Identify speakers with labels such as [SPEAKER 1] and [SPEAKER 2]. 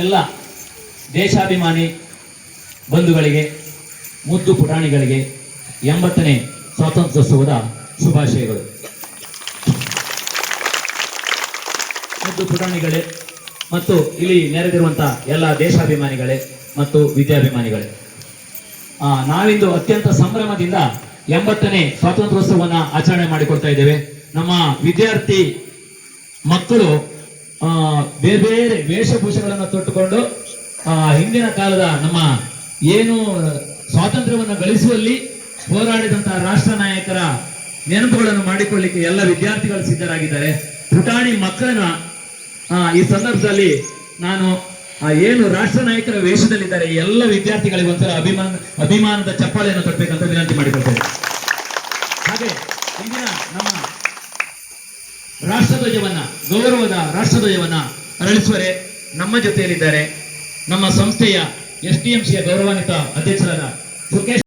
[SPEAKER 1] ಎಲ್ಲ ದೇಶಾಭಿಮಾನಿ ಬಂಧುಗಳಿಗೆ, ಮುದ್ದು ಪುಟಾಣಿಗಳಿಗೆ 80ನೇ ಸ್ವಾತಂತ್ರ್ಯೋತ್ಸವದ ಶುಭಾಶಯಗಳು. ಮುದ್ದು ಪುಟಾಣಿಗಳೇ ಮತ್ತು ಇಲ್ಲಿ ನೆರೆದಿರುವಂತಹ ಎಲ್ಲ ದೇಶಾಭಿಮಾನಿಗಳೇ ಮತ್ತು ವಿದ್ಯಾಭಿಮಾನಿಗಳೇ, ನಾವಿಂದು ಅತ್ಯಂತ ಸಂಭ್ರಮದಿಂದ 80ನೇ ಸ್ವಾತಂತ್ರ್ಯೋತ್ಸವವನ್ನು ಆಚರಣೆ ಮಾಡಿಕೊಳ್ತಾ ಇದ್ದೇವೆ. ನಮ್ಮ ವಿದ್ಯಾರ್ಥಿ ಮಕ್ಕಳು ಬೇರೆ ಬೇರೆ ವೇಷಭೂಷೆಗಳನ್ನು ತೊಟ್ಟುಕೊಂಡು ಹಿಂದಿನ ಕಾಲದ ನಮ್ಮ ಏನು ಸ್ವಾತಂತ್ರ್ಯವನ್ನು ಗಳಿಸುವಲ್ಲಿ ಹೋರಾಡಿದಂತಹ ರಾಷ್ಟ್ರ ನಾಯಕರ ನೆನಪುಗಳನ್ನು ಮಾಡಿಕೊಳ್ಳಿಕ್ಕೆ ಎಲ್ಲ ವಿದ್ಯಾರ್ಥಿಗಳು ಸಿದ್ಧರಾಗಿದ್ದಾರೆ. ಪುಟಾಣಿ ಮಕ್ಕಳನ್ನ ಈ ಸಂದರ್ಭದಲ್ಲಿ ನಾನು ಏನು ರಾಷ್ಟ್ರ ನಾಯಕರ ವೇಷದಲ್ಲಿದ್ದಾರೆ ಎಲ್ಲ ವಿದ್ಯಾರ್ಥಿಗಳಿಗೆ ಒಂಥರ ಅಭಿಮಾನದ ಚಪ್ಪಾಳೆಯನ್ನು ತಟ್ಟಬೇಕಂತ ವಿನಂತಿ ಮಾಡಿಕೊಳ್ತೇನೆ. ಹಾಗೆ ಇಂದಿನ ನಮ್ಮ ರಾಷ್ಟ್ರಧ್ವಜವನ್ನ, ಗೌರವದ ರಾಷ್ಟ್ರಧ್ವಜವನ್ನ ಅರಳಿಸುವರೆ ನಮ್ಮ ಜೊತೆಯಲ್ಲಿದ್ದಾರೆ ನಮ್ಮ ಸಂಸ್ಥೆಯ STMC ಗೌರವಾನ್ವಿತ ಅಧ್ಯಕ್ಷರಾದ ಸುಖೇಶ್